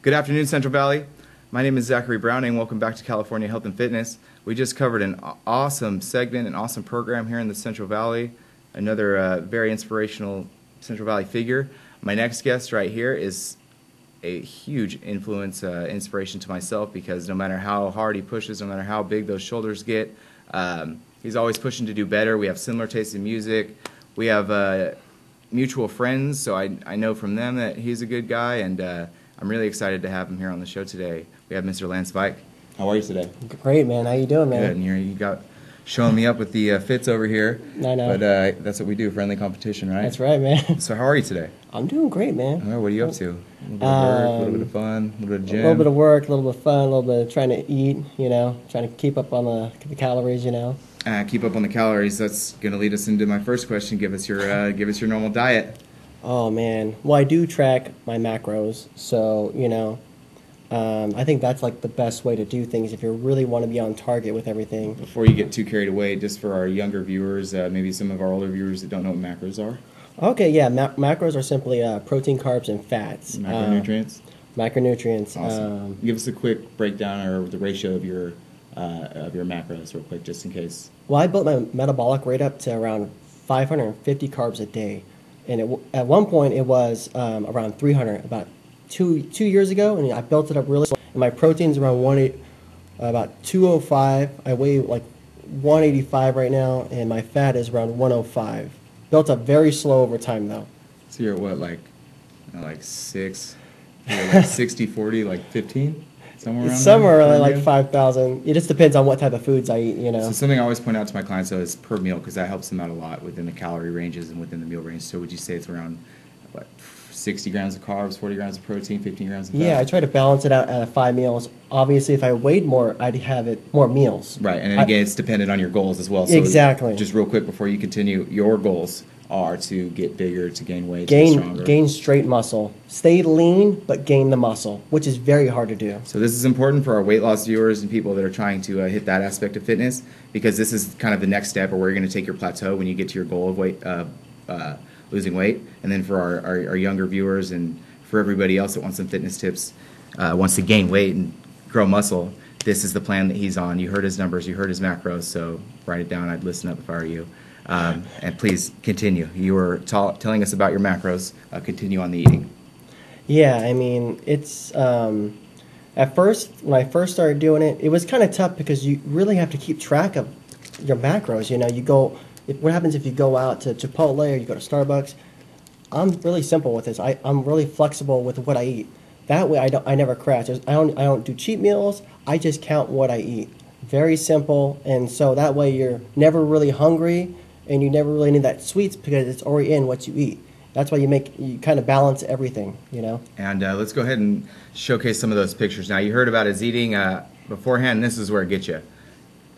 Good afternoon, Central Valley. My name is Zachary Browning. Welcome back to California Health and Fitness. We just covered an awesome segment, an awesome program here in the Central Valley. Another very inspirational Central Valley figure. My next guest right here is a huge influence, inspiration to myself, because no matter how hard he pushes, no matter how big those shoulders get, he's always pushing to do better. We have similar tastes in music. We have mutual friends, so I know from them that he's a good guy, and I'm really excited to have him here on the show today. We have Mr. Lance Vike. How are you today? Great, man. How you doing, man? Good. And you got showing me up with the fits over here. I know. But that's what we do, friendly competition, right? That's right, man. So how are you today? I'm doing great, man. All right, what are you up to? A little bit of work, a little bit of fun, a little bit of gym? A little bit of work, a little bit of fun, a little bit of trying to eat, trying to keep up on the calories, Keep up on the calories. That's going to lead us into my first question. Give us your normal diet. Oh, man. Well, I do track my macros, so, I think that's like the best way to do things if you really want to be on target with everything. Before you get too carried away, just for our younger viewers, maybe some of our older viewers that don't know what macros are. Okay, yeah. Macros are simply protein, carbs, and fats. Macronutrients? Macronutrients. Awesome. Give us a quick breakdown or the ratio of your macros real quick, just in case. Well, I built my metabolic rate up to around 550 carbs a day. And at one point, it was around 300, about two years ago, and I built it up really slow. And my protein's around about 205. I weigh like 185 right now, and my fat is around 105. Built up very slow over time, though. So you're at what, like 6? You're like 60-40, like 15? Somewhere around like 5,000. It just depends on what type of foods I eat, So something I always point out to my clients, though, is per meal, because that helps them out a lot within the calorie ranges and within the meal range. So would you say it's around, 60 grams of carbs, 40 grams of protein, 15 grams of fat? Yeah, I try to balance it out at 5 meals. Obviously, if I weighed more, I'd have it more meals. Right, and again, it's dependent on your goals as well. So exactly. Just real quick before you continue, your goals are to get bigger, to gain weight, to get stronger. Gain straight muscle. Stay lean, but gain the muscle, which is very hard to do. So this is important for our weight loss viewers and people that are trying to hit that aspect of fitness, because this is kind of the next step, or where you're going to take your plateau when you get to your goal of weight, losing weight. And then for our younger viewers and for everybody else that wants some fitness tips, wants to gain weight and grow muscle, this is the plan that he's on. You heard his numbers, you heard his macros, so write it down. I'd listen up if I were you. And please continue. You were telling us about your macros. Continue on the eating. Yeah, I mean, it's at first, when I first started doing it, it was kind of tough because you really have to keep track of your macros. What happens if you go out to Chipotle or you go to Starbucks? I'm really simple with this. I'm really flexible with what I eat. That way, I never crash. I don't do cheat meals. I just count what I eat. Very simple, and so that way you're never really hungry. And you never really need that sweets because it's already in what you eat. That's why you kind of balance everything, And let's go ahead and showcase some of those pictures. Now, you heard about his eating beforehand. This is where it gets you.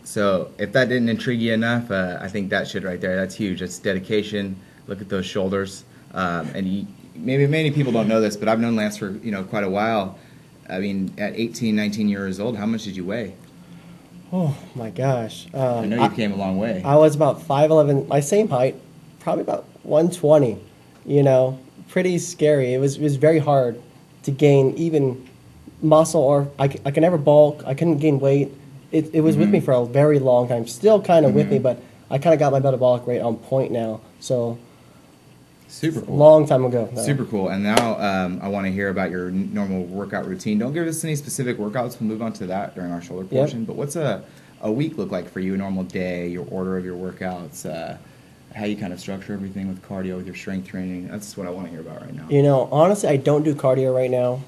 So if that didn't intrigue you enough, I think that should right there. That's huge. That's dedication. Look at those shoulders. Maybe many people don't know this, but I've known Lance for quite a while. I mean, at 18, 19 years old, how much did you weigh? Oh, my gosh. I know you came a long way. I was about 5'11", my same height, probably about 120, pretty scary. It was very hard to gain even muscle, or I could never bulk. I couldn't gain weight. It was with me for a very long time, still kind of with me, but I kind of got my metabolic rate on point now, so... Super cool. Long time ago. No. Super cool. And now I want to hear about your normal workout routine. Don't give us any specific workouts. We'll move on to that during our shoulder portion. Yep. But what's a week look like for you, a normal day, your order of your workouts, how you kind of structure everything with cardio, with your strength training? That's what I want to hear about right now. Honestly, I don't do cardio right now.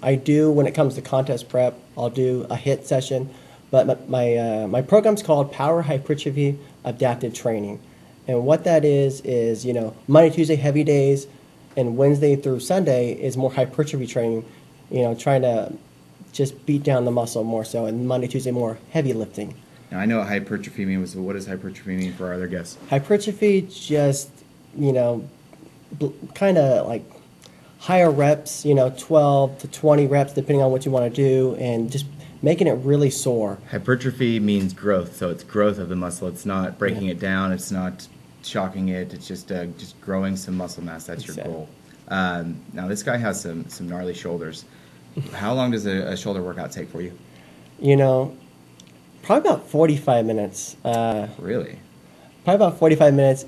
I do, when it comes to contest prep, I'll do a HIIT session. But my program's called Power Hypertrophy Adaptive Training. And what that is Monday, Tuesday, heavy days, and Wednesday through Sunday is more hypertrophy training, trying to just beat down the muscle more so, and Monday, Tuesday, more heavy lifting. Now, I know what hypertrophy means, but what does hypertrophy mean for our other guests? Hypertrophy, just, kind of like higher reps, 12 to 20 reps, depending on what you want to do, and just making it really sore. Hypertrophy means growth, so it's growth of the muscle. It's not breaking it down. It's not shocking it. It's just growing some muscle mass. That's your goal. Now, this guy has some gnarly shoulders. How long does a shoulder workout take for you? You know, probably about 45 minutes. Really? Probably about 45 minutes.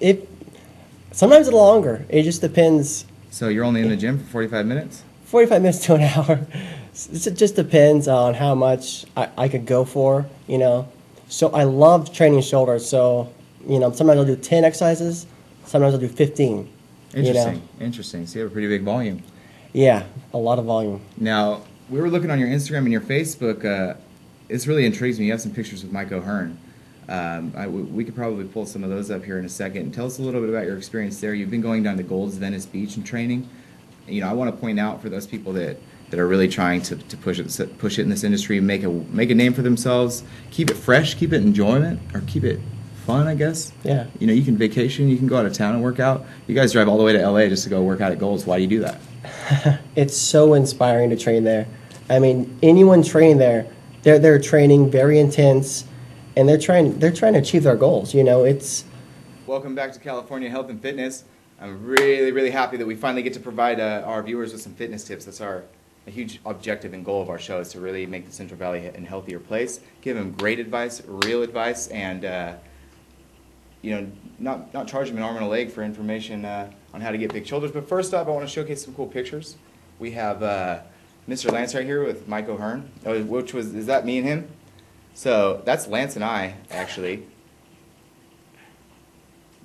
Sometimes it's longer. It just depends. So you're only in the gym for 45 minutes? 45 minutes to an hour. It just depends on how much I could go for, you know. So I love training shoulders. So, you know, sometimes I'll do 10 exercises. Sometimes I'll do 15. Interesting. You know? Interesting. So you have a pretty big volume. Yeah, a lot of volume. Now, we were looking on your Instagram and your Facebook. This really intrigues me. You have some pictures with Mike O'Hearn. We could probably pull some of those up here in a second. Tell us a little bit about your experience there. You've been going down to Gold's Venice Beach and training. You know, I want to point out for those people that are really trying to push it in this industry, make a name for themselves, keep it fresh, keep it enjoyment, or keep it fun, I guess. Yeah. You know, you can vacation, you can go out of town and work out. You guys drive all the way to LA just to go work out at Gold's. Why do you do that? It's so inspiring to train there. I mean, anyone training there, they're training very intense, and they're trying to achieve their goals. You know, it's. Welcome back to California Health and Fitness. I'm really, really happy that we finally get to provide our viewers with some fitness tips. That's a huge objective and goal of our show, is to really make the Central Valley a healthier place, give them great advice, real advice, and you know, not charge them an arm and a leg for information on how to get big shoulders. But first up, I want to showcase some cool pictures. We have Mr. Lance right here with Mike O'Hearn, is that me and him? So that's Lance and I, actually.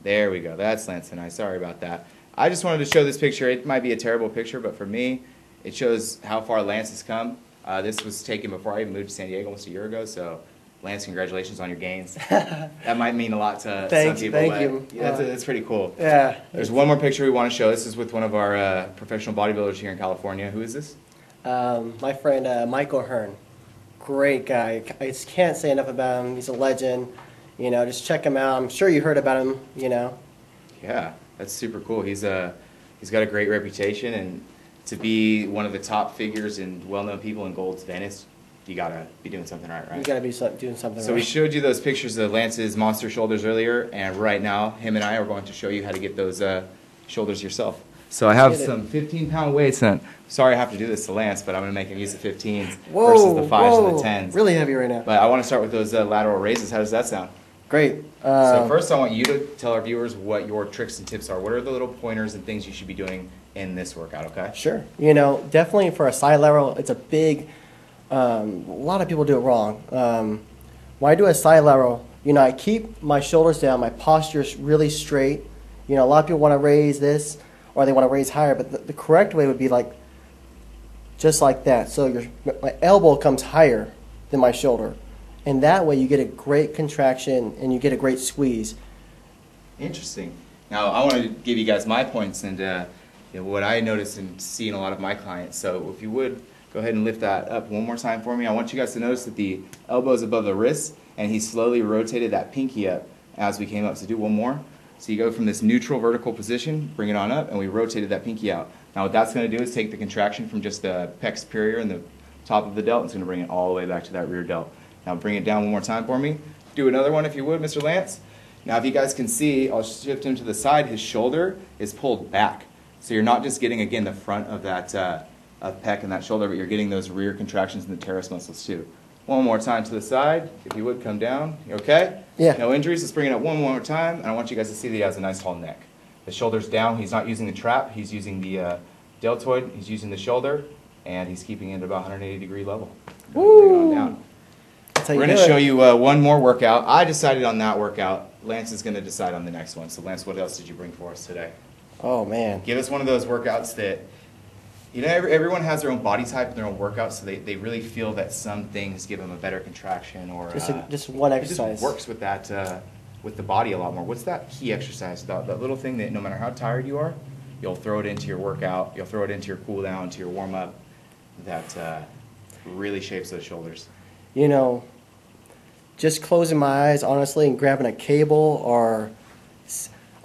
There we go. That's Lance and I. Sorry about that. I just wanted to show this picture. It might be a terrible picture, but for me, it shows how far Lance has come. This was taken before I even moved to San Diego almost a year ago, so Lance, congratulations on your gains. That might mean a lot to some people. Thank you. Yeah, that's pretty cool. Yeah. There's one more picture we want to show. This is with one of our professional bodybuilders here in California. Who is this? My friend Mike O'Hearn. Great guy. I just can't say enough about him. He's a legend. You know, just check him out. I'm sure you heard about him, you know. Yeah, that's super cool. He's got a great reputation, and to be one of the top figures and well-known people in Gold's Venice, you gotta be doing something right? You gotta be doing something right. So we showed you those pictures of Lance's monster shoulders earlier, and right now, him and I are going to show you how to get those shoulders yourself. So I have some 15-pound weights, and sorry I have to do this to Lance, but I'm going to make him use the 15s versus the 5s and the 10s. Really heavy right now. But I want to start with those lateral raises. How does that sound? Great. So first I want you to tell our viewers what your tricks and tips are. What are the little pointers and things you should be doing in this workout, okay? Sure. You know, definitely for a side lateral, it's a big, a lot of people do it wrong. When I do a side lateral, you know, I keep my shoulders down, my posture's really straight. You know, a lot of people want to raise this, or they want to raise higher, but the correct way would be like, just like that. So my elbow comes higher than my shoulder. And that way you get a great contraction and you get a great squeeze. Interesting. Now I want to give you guys my points and you know, what I notice and see in a lot of my clients. So if you would, go ahead and lift that up one more time for me. I want you guys to notice that the elbow is above the wrist, and he slowly rotated that pinky up as we came up. So do one more. So you go from this neutral vertical position, bring it on up, and we rotated that pinky out. Now what that's going to do is take the contraction from just the pec superior and the top of the delt, and it's going to bring it all the way back to that rear delt. Now bring it down one more time for me. Do another one if you would, Mr. Lance. Now if you guys can see, I'll shift him to the side. His shoulder is pulled back. So you're not just getting, again, the front of that pec and that shoulder, but you're getting those rear contractions in the teres muscles too. One more time to the side. If you would, come down. You okay? Yeah. No injuries. Let's bring it up one more time. And I want you guys to see that he has a nice tall neck. The shoulder's down. He's not using the trap. He's using the deltoid. He's using the shoulder. And he's keeping it at about 180-degree level. Woo! Bring it on down. We're going to show you one more workout. I decided on that workout. Lance is going to decide on the next one. So Lance, what else did you bring for us today? Oh, man. Give us one of those workouts that, you know, everyone has their own body type and their own workout, so they really feel that some things give them a better contraction or just one exercise. It just works with that, with the body a lot more. What's that key exercise? That little thing that no matter how tired you are, you'll throw it into your workout, you'll throw it into your cool down, to your warm up, that really shapes those shoulders. You know, just closing my eyes, honestly, and grabbing a cable, or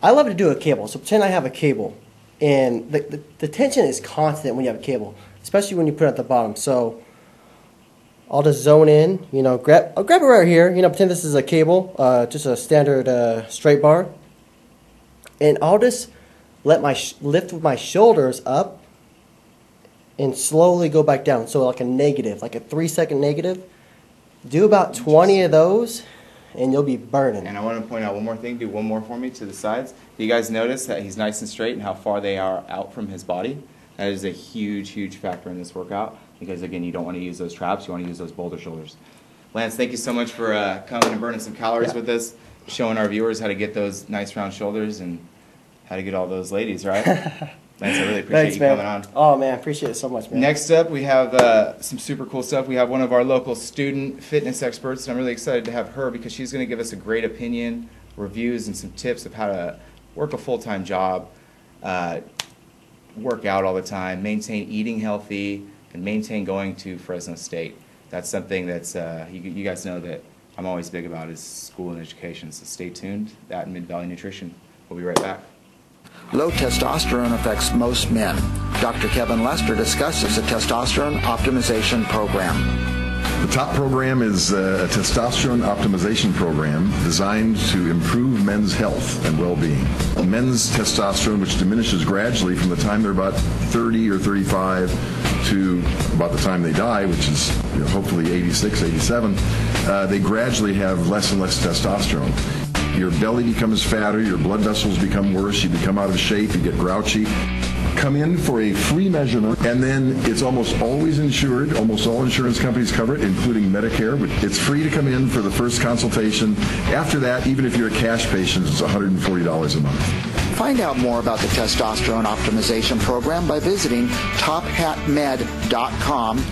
I love to do a cable. So pretend I have a cable, and the tension is constant when you have a cable, especially when you put it at the bottom. So I'll just zone in, you know, I'll grab it right here, you know, pretend this is a cable, just a standard straight bar, and I'll just let lift with my shoulders up and slowly go back down. So like a negative, like a 3-second negative. Do about 20 of those, and you'll be burning. And I want to point out one more thing. Do one more for me to the sides. Do you guys notice that he's nice and straight and how far they are out from his body? That is a huge, huge factor in this workout because, again, you don't want to use those traps. You want to use those boulder shoulders. Lance, thank you so much for coming and burning some calories with us, showing our viewers how to get those nice round shoulders and how to get all those ladies, right? Lance, I really appreciate you coming on. Oh, man, I appreciate it so much, man. Next up, we have some super cool stuff. We have one of our local student fitness experts, and I'm really excited to have her because she's going to give us a great opinion, reviews, and some tips of how to work a full-time job, work out all the time, maintain eating healthy, and maintain going to Fresno State. That's something that's, you guys know that I'm always big about is school and education, so stay tuned. That and Mid-Valley Nutrition. We'll be right back. Low testosterone affects most men. Dr. Kevin Lester discusses the testosterone optimization program. The top program is a testosterone optimization program designed to improve men's health and well-being. Men's testosterone, which diminishes gradually from the time they're about 30 or 35 to about the time they die, which is hopefully 86, 87, they gradually have less and less testosterone. Your belly becomes fatter, your blood vessels become worse, you become out of shape, you get grouchy. Come in for a free measurement, and then it's almost always insured. Almost all insurance companies cover it, including Medicare. But it's free to come in for the first consultation. After that, even if you're a cash patient, it's $140 a month. Find out more about the testosterone optimization program by visiting tophatmed.com.